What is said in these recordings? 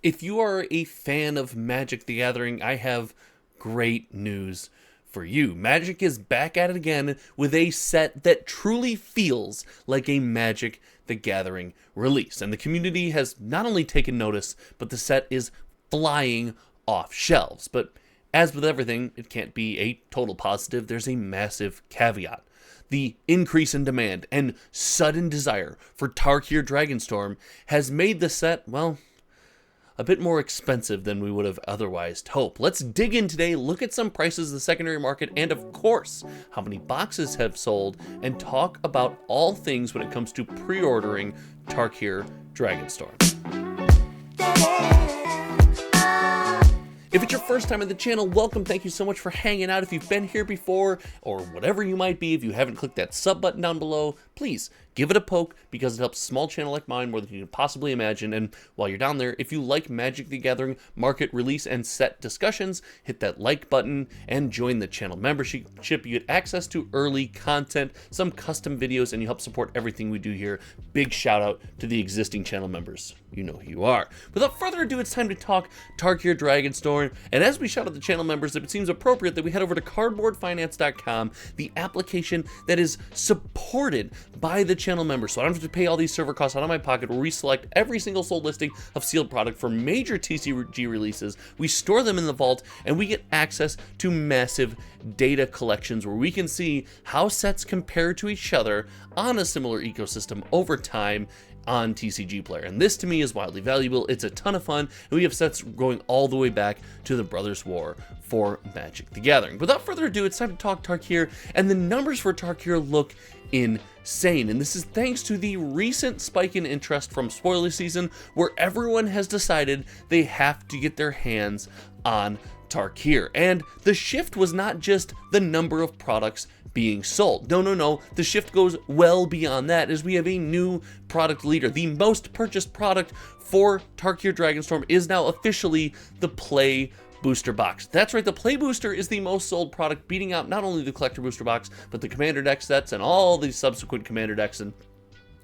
If you are a fan of Magic the Gathering, I have great news for you. Magic is back at it again with a set that truly feels like a Magic the Gathering release. And the community has not only taken notice, but the set is flying off shelves. But as with everything, it can't be a total positive. There's a massive caveat. The increase in demand and sudden desire for Tarkir Dragonstorm has made the set, well, a bit more expensive than we would have otherwise hoped. Let's dig in today, look at some prices in the secondary market, and of course, how many boxes have sold, and talk about all things when it comes to pre-ordering Tarkir Dragonstorm. If it's your first time on the channel, welcome. Thank you so much for hanging out. If you've been here before, or whatever you might be, if you haven't clicked that sub button down below, please give it a poke because it helps a small channel like mine more than you can possibly imagine. And while you're down there, if you like Magic the Gathering market release and set discussions, hit that like button and join the channel membership. You get access to early content, some custom videos, and you help support everything we do here. Big shout out to the existing channel members. You know who you are. Without further ado, it's time to talk Tarkir Dragonstorm. And as we shout out the channel members, it seems appropriate that we head over to cardboardfinance.com, the application that is supported by the channel members. So I don't have to pay all these server costs out of my pocket. We'll reselect every single sold listing of sealed product for major TCG releases. We store them in the vault, and we get access to massive data collections where we can see how sets compare to each other on a similar ecosystem over time on TCG Player. And this to me is wildly valuable. It's a ton of fun, and we have sets going all the way back to the Brothers War for Magic the Gathering. Without further ado, it's time to talk Tarkir, and the numbers for Tarkir look insane. And this is thanks to the recent spike in interest from spoiler season, where everyone has decided they have to get their hands on Tarkir. And the shift was not just the number of products being sold. No. The shift goes well beyond that, as we have a new product leader. The most purchased product for Tarkir Dragonstorm is now officially the Play Booster Box. That's right, the Play Booster is the most sold product, beating out not only the Collector Booster Box, but the Commander deck sets and all the subsequent Commander decks. And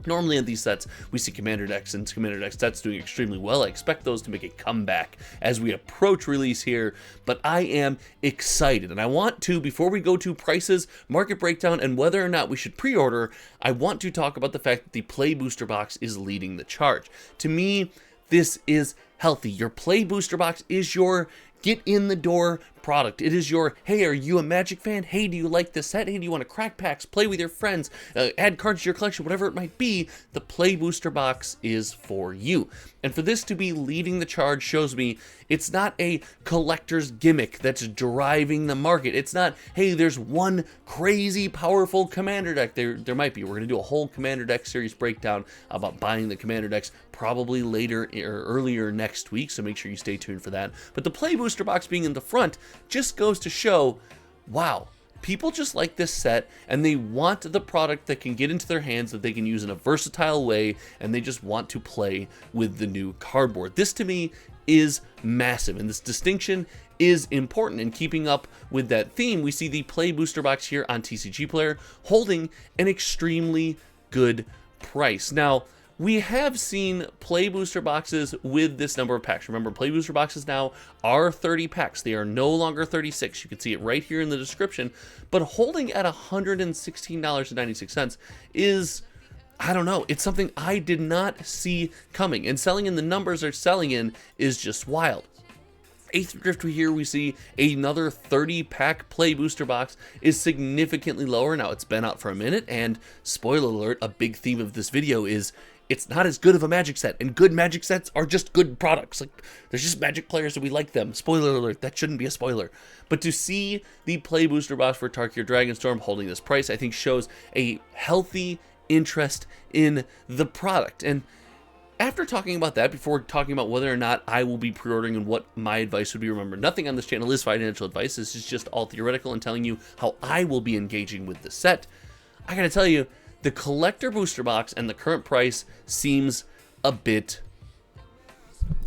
normally in these sets, we see Commander decks and Commander deck sets doing extremely well. I expect those to make a comeback as we approach release here, but I am excited. And I want to, before we go to prices, market breakdown, and whether or not we should pre-order, I want to talk about the fact that the Play Booster Box is leading the charge. To me, this is healthy. Your Play Booster Box is your get in the door product. It is your, hey, are you a Magic fan? Hey, do you like this set? Hey, do you want to crack packs, play with your friends, add cards to your collection, whatever it might be? The Play Booster Box is for you. And for this to be leading the charge shows me it's not a collector's gimmick that's driving the market. It's not, hey, there's one crazy powerful Commander deck. There might be. We're going to do a whole Commander deck series breakdown about buying the Commander decks probably later or earlier next week, so make sure you stay tuned for that. But the Play Booster Box being in the front just goes to show, wow, people just like this set, and they want the product that can get into their hands, that they can use in a versatile way, and they just want to play with the new cardboard. This to me is massive, and this distinction is important. In keeping up with that theme, we see the Play Booster Box here on TCG Player holding an extremely good price. Now, we have seen Play Booster Boxes with this number of packs. Remember, Play Booster Boxes now are 30 packs. They are no longer 36. You can see it right here in the description. But holding at $116.96 is, I don't know, it's something I did not see coming. And selling in the numbers they're selling in is just wild. Eighth Drift here, we see another 30-pack Play Booster Box is significantly lower. Now, it's been out for a minute, and spoiler alert, a big theme of this video is it's not as good of a Magic set, and good Magic sets are just good products. Like, there's just Magic players and we like them. Spoiler alert, that shouldn't be a spoiler. But to see the Play Booster Box for Tarkir Dragonstorm holding this price, I think shows a healthy interest in the product. And after talking about that, before talking about whether or not I will be pre-ordering and what my advice would be, remember, nothing on this channel is financial advice. This is just all theoretical and telling you how I will be engaging with the set. I gotta tell you, the Collector Booster Box and the current price seems a bit,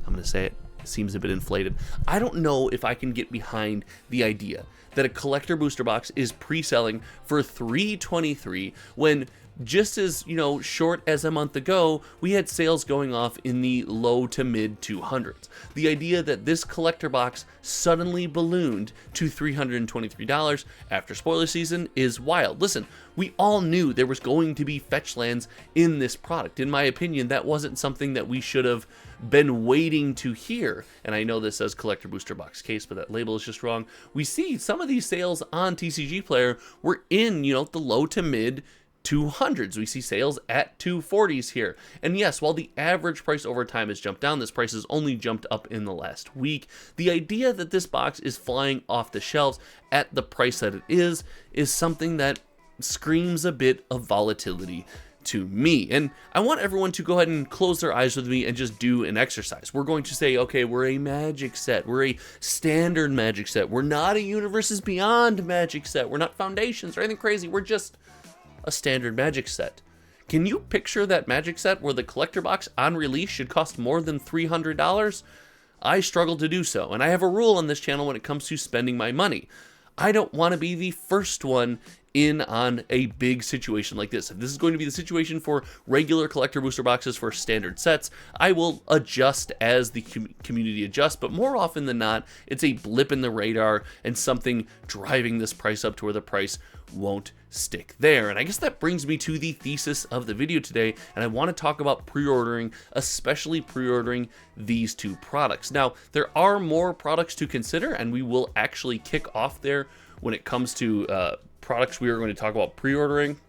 I'm gonna say it, seems a bit inflated. I don't know if I can get behind the idea that a Collector Booster Box is pre-selling for $323 when just as, short as a month ago, we had sales going off in the low to mid 200s. The idea that this collector box suddenly ballooned to $323 after spoiler season is wild. Listen, we all knew there was going to be fetch lands in this product. In my opinion, that wasn't something that we should have been waiting to hear. And I know this says collector booster box case, but that label is just wrong. We see some of these sales on TCG Player were in, the low to mid 200s. We see sales at 240s here. And yes, while the average price over time has jumped down, this price has only jumped up in the last week. The idea that this box is flying off the shelves at the price that it is something that screams a bit of volatility to me. And I want everyone to go ahead and close their eyes with me and just do an exercise. We're going to say, okay, we're a Magic set. We're a standard Magic set. We're not a Universes Beyond Magic set. We're not Foundations or anything crazy. We're just a standard Magic set. Can you picture that Magic set where the collector box on release should cost more than $300? I struggle to do so, and I have a rule on this channel when it comes to spending my money. I don't want to be the first one in on a big situation like this. If this is going to be the situation for regular collector booster boxes for standard sets, I will adjust as the community adjusts, but more often than not, it's a blip in the radar and something driving this price up to where the price won't stick there. And I guess that brings me to the thesis of the video today, and I want to talk about pre-ordering, especially pre-ordering these two products. Now, there are more products to consider, and we will actually kick off there when it comes to products we are going to talk about pre-ordering.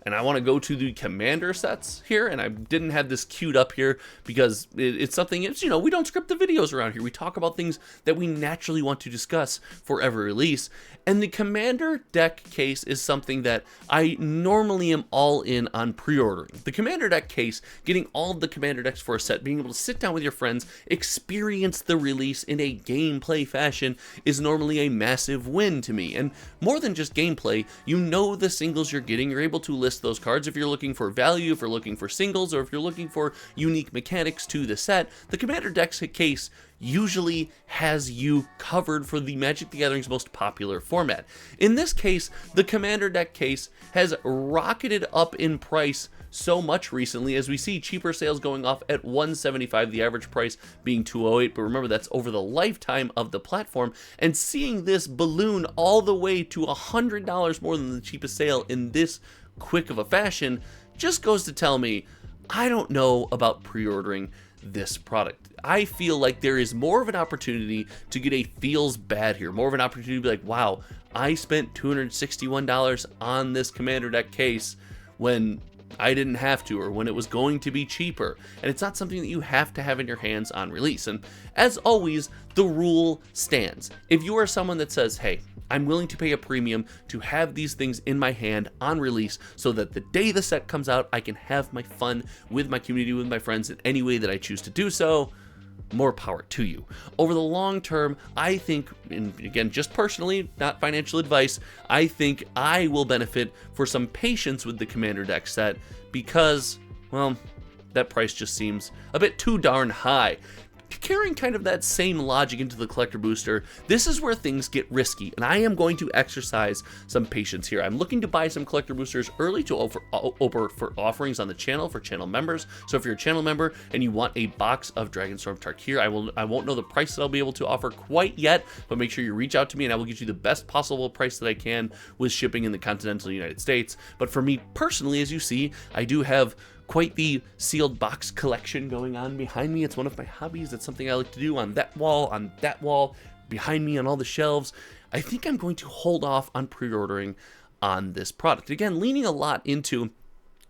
And I want to go to the Commander sets here, and I didn't have this queued up here because it's something, we don't script the videos around here. We talk about things that we naturally want to discuss for every release. And the Commander deck case is something that I normally am all in on pre-ordering. The Commander deck case, getting all of the Commander decks for a set, being able to sit down with your friends, experience the release in a gameplay fashion is normally a massive win to me. And more than just gameplay, the singles you're getting, you're able to list those cards. If you're looking for value, if you're looking for singles, or if you're looking for unique mechanics to the set, the Commander deck case usually has you covered for the Magic the Gathering's most popular format. In this case, the Commander deck case has rocketed up in price so much recently, as we see cheaper sales going off at $175, the average price being $208, but remember that's over the lifetime of the platform, and seeing this balloon all the way to $100 more than the cheapest sale in this quick of a fashion just goes to tell me I don't know about pre-ordering this product. I feel like there is more of an opportunity to get a feels bad here, more of an opportunity to be like, wow, I spent $261 on this Commander deck case when I didn't have to, or when it was going to be cheaper. And it's not something that you have to have in your hands on release. And as always, the rule stands. If you are someone that says, hey, I'm willing to pay a premium to have these things in my hand on release so that the day the set comes out, I can have my fun with my community, with my friends in any way that I choose to do so, more power to you. Over the long term, I think, and again, just personally, not financial advice, I think I will benefit for some patience with the Commander deck set because, well, that price just seems a bit too darn high. Carrying kind of that same logic into the collector booster, this is where things get risky, and I am going to exercise some patience here. I'm looking to buy some collector boosters early to offer for offerings on the channel for channel members. So if you're a channel member and you want a box of Dragonstorm Tarkir, I won't know the price that I'll be able to offer quite yet, but make sure you reach out to me and I will get you the best possible price that I can with shipping in the continental United States. But for me personally, as you see, I do have quite the sealed box collection going on behind me. It's one of my hobbies. It's something I like to do on that wall, behind me on all the shelves. I think I'm going to hold off on pre-ordering on this product. Again, leaning a lot into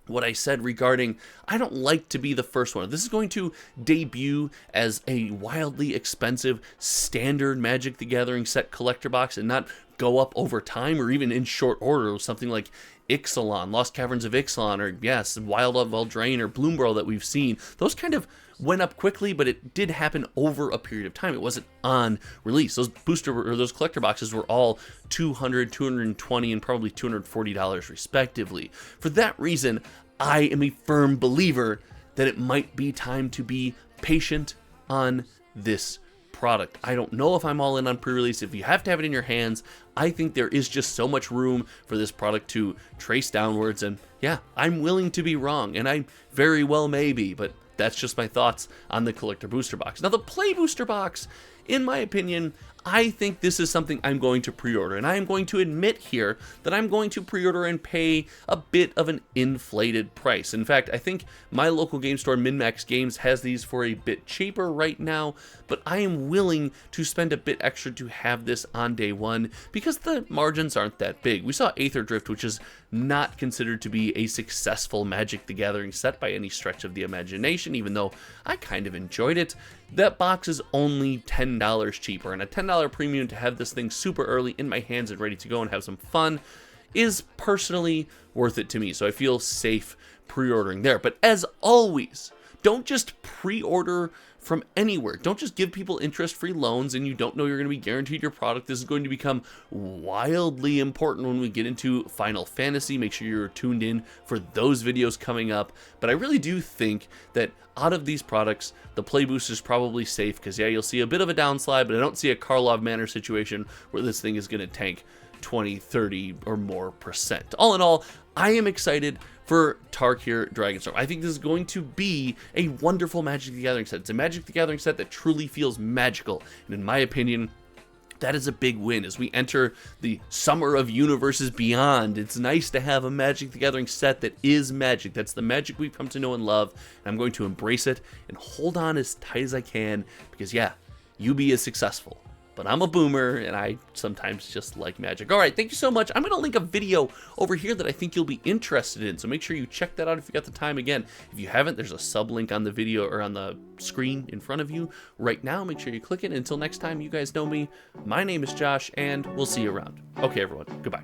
what I said regarding I don't like to be the first one. This is going to debut as a wildly expensive standard Magic the Gathering set collector box and not go up over time or even in short order. Something like Ixalan, Lost Caverns of Ixalan, or yes, Wild of Eldraine or Bloomborough that we've seen. Those kind of went up quickly, but it did happen over a period of time. It wasn't on release. Those those collector boxes were all $200, $220, and probably $240 respectively. For that reason, I am a firm believer that it might be time to be patient on this product. I don't know if I'm all in on pre-release. If you have to have it in your hands, I think there is just so much room for this product to trace downwards, and yeah, I'm willing to be wrong, and I very well may be, but that's just my thoughts on the collector booster box. Now, the play booster box, in my opinion, I think this is something I'm going to pre-order, and I am going to admit here that I'm going to pre-order and pay a bit of an inflated price. In fact, I think my local game store, MinMax Games, has these for a bit cheaper right now, but I am willing to spend a bit extra to have this on day one because the margins aren't that big. We saw Aether Drift, which is not considered to be a successful Magic the Gathering set by any stretch of the imagination, even though I kind of enjoyed it. That box is only $10 cheaper, and a $10 premium to have this thing super early in my hands and ready to go and have some fun is personally worth it to me, so I feel safe pre-ordering there. But as always, don't just pre-order from anywhere. Don't just give people interest-free loans and you don't know you're going to be guaranteed your product. This is going to become wildly important when we get into Final Fantasy. Make sure you're tuned in for those videos coming up. But I really do think that out of these products, the Play Boost is probably safe because, yeah, you'll see a bit of a downslide, but I don't see a Karlov Manor situation where this thing is going to tank 20, 30 or more percent. All in all, I am excited for Tarkir Dragonstorm. I think this is going to be a wonderful Magic the Gathering set. It's a Magic the Gathering set that truly feels magical, and in my opinion, that is a big win as we enter the Summer of Universes Beyond. It's nice to have a Magic the Gathering set that is Magic. That's the Magic we've come to know and love, and I'm going to embrace it and hold on as tight as I can because, yeah, UB is successful. But I'm a boomer, and I sometimes just like Magic. All right, thank you so much. I'm going to link a video over here that I think you'll be interested in, so make sure you check that out if you got the time. Again, if you haven't, there's a sub link on the video or on the screen in front of you right now. Make sure you click it. Until next time, you guys know me. My name is Josh, and we'll see you around. Okay, everyone, goodbye.